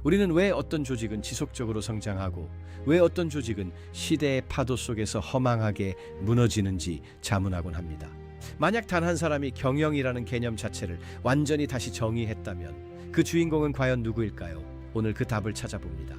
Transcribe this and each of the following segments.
우리는 왜 어떤 조직은 지속적으로 성장하고 왜 어떤 조직은 시대의 파도 속에서 허망하게 무너지는지 자문하곤 합니다. 만약 단 한 사람이 경영이라는 개념 자체를 완전히 다시 정의했다면 그 주인공은 과연 누구일까요? 오늘 그 답을 찾아봅니다.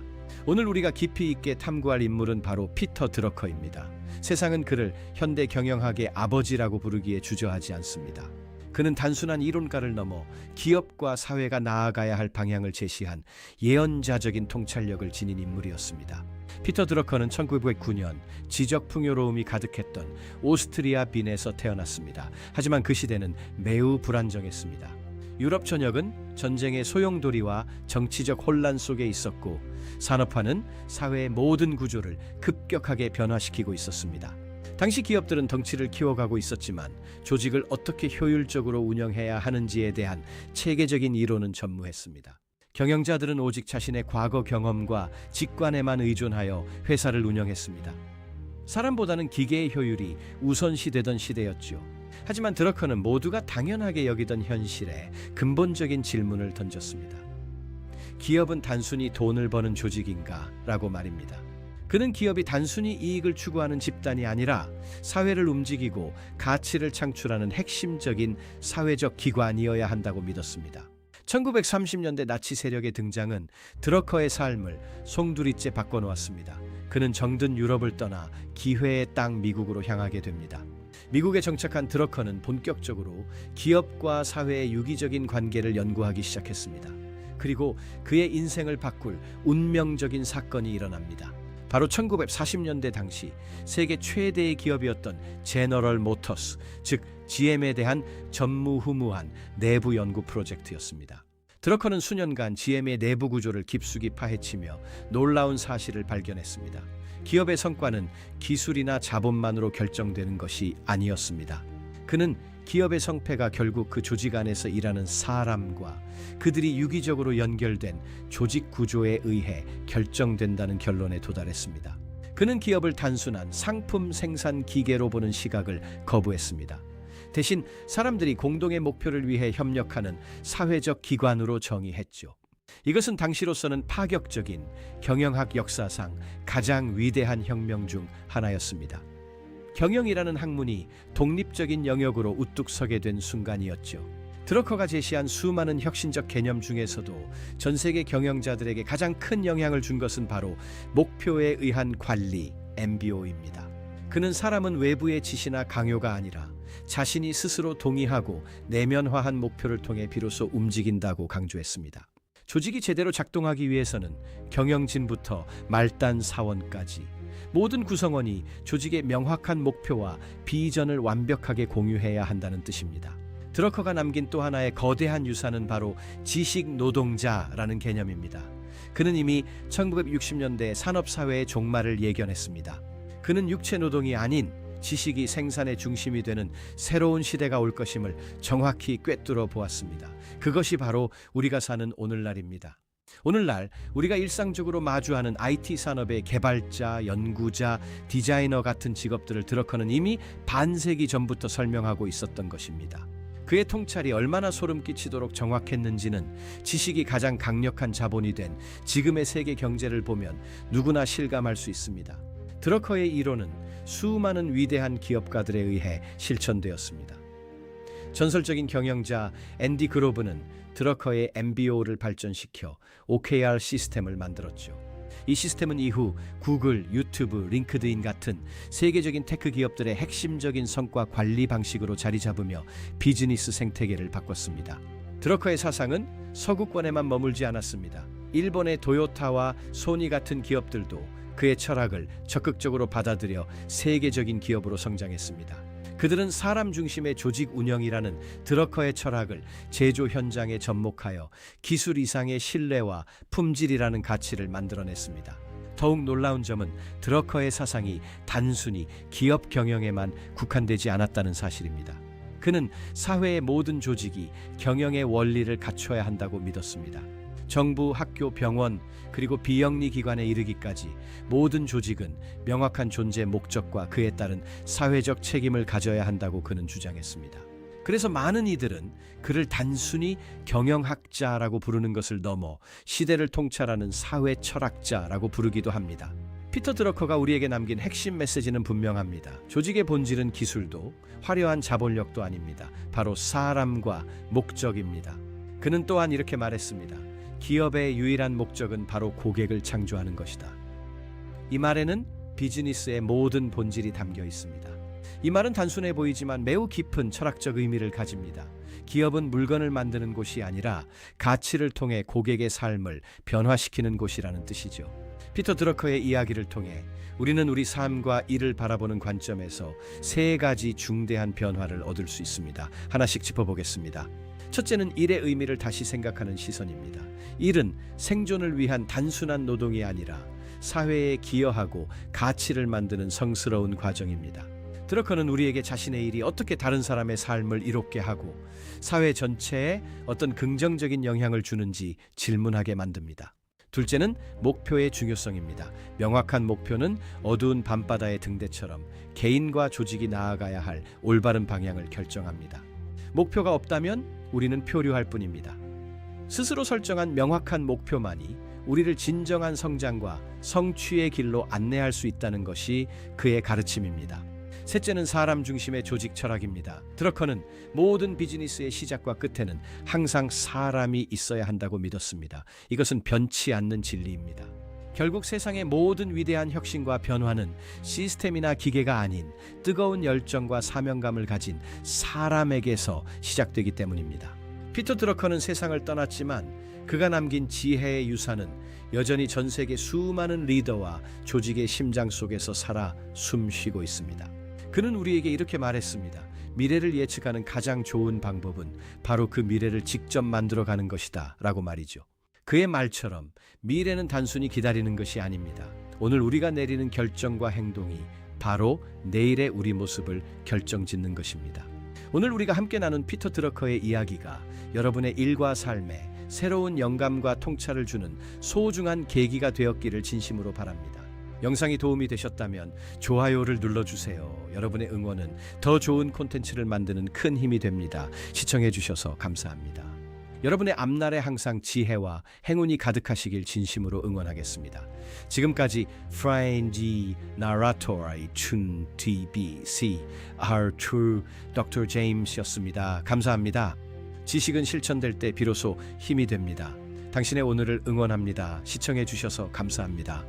오늘 우리가 깊이 있게 탐구할 인물은 바로 피터 드러커입니다. 세상은 그를 현대 경영학의 아버지라고 부르기에 주저하지 않습니다. 그는 단순한 이론가를 넘어 기업과 사회가 나아가야 할 방향을 제시한 예언자적인 통찰력을 지닌 인물이었습니다. 피터 드러커는 1909년 지적 풍요로움이 가득했던 오스트리아 빈에서 태어났습니다. 하지만 그 시대는 매우 불안정했습니다. 유럽 전역은 전쟁의 소용돌이와 정치적 혼란 속에 있었고 산업화는 사회의 모든 구조를 급격하게 변화시키고 있었습니다. 당시 기업들은 덩치를 키워가고 있었지만 조직을 어떻게 효율적으로 운영해야 하는지에 대한 체계적인 이론은 전무했습니다. 경영자들은 오직 자신의 과거 경험과 직관에만 의존하여 회사를 운영했습니다. 사람보다는 기계의 효율이 우선시되던 시대였죠. 하지만 드러커는 모두가 당연하게 여기던 현실에 근본적인 질문을 던졌습니다. 기업은 단순히 돈을 버는 조직인가? 라고 말입니다. 그는 기업이 단순히 이익을 추구하는 집단이 아니라 사회를 움직이고 가치를 창출하는 핵심적인 사회적 기관이어야 한다고 믿었습니다. 1930년대 나치 세력의 등장은 드러커의 삶을 송두리째 바꿔놓았습니다. 그는 정든 유럽을 떠나 기회의 땅 미국으로 향하게 됩니다. 미국에 정착한 드러커는 본격적으로 기업과 사회의 유기적인 관계를 연구하기 시작했습니다. 그리고 그의 인생을 바꿀 운명적인 사건이 일어납니다. 바로 1940년대 당시 세계 최대의 기업이었던 제너럴 모터스, 즉 GM에 대한 전무후무한 내부 연구 프로젝트였습니다. 드러커는 수년간 GM의 내부 구조를 깊숙이 파헤치며 놀라운 사실을 발견했습니다. 기업의 성과는 기술이나 자본만으로 결정되는 것이 아니었습니다. 그는 기업의 성패가 결국 그 조직 안에서 일하는 사람과 그들이 유기적으로 연결된 조직 구조에 의해 결정된다는 결론에 도달했습니다. 그는 기업을 단순한 상품 생산 기계로 보는 시각을 거부했습니다. 대신 사람들이 공동의 목표를 위해 협력하는 사회적 기관으로 정의했죠. 이것은 당시로서는 파격적인 경영학 역사상 가장 위대한 혁명 중 하나였습니다. 경영이라는 학문이 독립적인 영역으로 우뚝 서게 된 순간이었죠. 드러커가 제시한 수많은 혁신적 개념 중에서도 전 세계 경영자들에게 가장 큰 영향을 준 것은 바로 목표에 의한 관리, MBO입니다. 그는 사람은 외부의 지시나 강요가 아니라 자신이 스스로 동의하고 내면화한 목표를 통해 비로소 움직인다고 강조했습니다. 조직이 제대로 작동하기 위해서는 경영진부터 말단 사원까지 모든 구성원이 조직의 명확한 목표와 비전을 완벽하게 공유해야 한다는 뜻입니다. 드러커가 남긴 또 하나의 거대한 유산은 바로 지식 노동자라는 개념입니다. 그는 이미 1960년대 산업사회의 종말을 예견했습니다. 그는 육체 노동이 아닌 지식이 생산의 중심이 되는 새로운 시대가 올 것임을 정확히 꿰뚫어 보았습니다. 그것이 바로 우리가 사는 오늘날입니다. 오늘날 우리가 일상적으로 마주하는 IT 산업의 개발자, 연구자, 디자이너 같은 직업들을 드러커는 이미 반세기 전부터 설명하고 있었던 것입니다. 그의 통찰이 얼마나 소름 끼치도록 정확했는지는 지식이 가장 강력한 자본이 된 지금의 세계 경제를 보면 누구나 실감할 수 있습니다. 드러커의 이론은 수많은 위대한 기업가들에 의해 실천되었습니다. 전설적인 경영자 앤디 그로브는 드러커의 MBO를 발전시켜 OKR 시스템을 만들었죠. 이 시스템은 이후 구글, 유튜브, 링크드인 같은 세계적인 테크 기업들의 핵심적인 성과 관리 방식으로 자리 잡으며 비즈니스 생태계를 바꿨습니다. 드러커의 사상은 서구권에만 머물지 않았습니다. 일본의 도요타와 소니 같은 기업들도 그의 철학을 적극적으로 받아들여 세계적인 기업으로 성장했습니다. 그들은 사람 중심의 조직 운영이라는 드러커의 철학을 제조 현장에 접목하여 기술 이상의 신뢰와 품질이라는 가치를 만들어냈습니다. 더욱 놀라운 점은 드러커의 사상이 단순히 기업 경영에만 국한되지 않았다는 사실입니다. 그는 사회의 모든 조직이 경영의 원리를 갖춰야 한다고 믿었습니다. 정부, 학교, 병원, 그리고 비영리 기관에 이르기까지 모든 조직은 명확한 존재 목적과 그에 따른 사회적 책임을 가져야 한다고 그는 주장했습니다. 그래서 많은 이들은 그를 단순히 경영학자라고 부르는 것을 넘어 시대를 통찰하는 사회 철학자라고 부르기도 합니다. 피터 드러커가 우리에게 남긴 핵심 메시지는 분명합니다. 조직의 본질은 기술도 화려한 자본력도 아닙니다. 바로 사람과 목적입니다. 그는 또한 이렇게 말했습니다. 기업의 유일한 목적은 바로 고객을 창조하는 것이다. 이 말에는 비즈니스의 모든 본질이 담겨 있습니다. 이 말은 단순해 보이지만 매우 깊은 철학적 의미를 가집니다. 기업은 물건을 만드는 곳이 아니라 가치를 통해 고객의 삶을 변화시키는 곳이라는 뜻이죠. 피터 드러커의 이야기를 통해 우리는 우리 삶과 일을 바라보는 관점에서 세 가지 중대한 변화를 얻을 수 있습니다. 하나씩 짚어보겠습니다. 첫째는 일의 의미를 다시 생각하는 시선입니다. 일은 생존을 위한 단순한 노동이 아니라 사회에 기여하고 가치를 만드는 성스러운 과정입니다. 드러커는 우리에게 자신의 일이 어떻게 다른 사람의 삶을 이롭게 하고 사회 전체에 어떤 긍정적인 영향을 주는지 질문하게 만듭니다. 둘째는 목표의 중요성입니다. 명확한 목표는 어두운 밤바다의 등대처럼 개인과 조직이 나아가야 할 올바른 방향을 결정합니다. 목표가 없다면 우리는 표류할 뿐입니다. 스스로 설정한 명확한 목표만이 우리를 진정한 성장과 성취의 길로 안내할 수 있다는 것이 그의 가르침입니다. 셋째는 사람 중심의 조직 철학입니다. 드러커는 모든 비즈니스의 시작과 끝에는 항상 사람이 있어야 한다고 믿었습니다. 이것은 변치 않는 진리입니다. 결국 세상의 모든 위대한 혁신과 변화는 시스템이나 기계가 아닌 뜨거운 열정과 사명감을 가진 사람에게서 시작되기 때문입니다. 피터 드러커는 세상을 떠났지만 그가 남긴 지혜의 유산은 여전히 전 세계 수많은 리더와 조직의 심장 속에서 살아 숨쉬고 있습니다. 그는 우리에게 이렇게 말했습니다. 미래를 예측하는 가장 좋은 방법은 바로 그 미래를 직접 만들어가는 것이다 라고 말이죠. 그의 말처럼 미래는 단순히 기다리는 것이 아닙니다. 오늘 우리가 내리는 결정과 행동이 바로 내일의 우리 모습을 결정짓는 것입니다. 오늘 우리가 함께 나눈 피터 드러커의 이야기가 여러분의 일과 삶에 새로운 영감과 통찰을 주는 소중한 계기가 되었기를 진심으로 바랍니다. 영상이 도움이 되셨다면 좋아요를 눌러주세요. 여러분의 응원은 더 좋은 콘텐츠를 만드는 큰 힘이 됩니다. 시청해주셔서 감사합니다. 여러분의 앞날에 항상 지혜와 행운이 가득하시길 진심으로 응원하겠습니다. 지금까지 프렌지 나라토라이 춘 TBC 아르투 Dr. 제임스였습니다. 감사합니다. 지식은 실천될 때 비로소 힘이 됩니다. 당신의 오늘을 응원합니다. 시청해주셔서 감사합니다.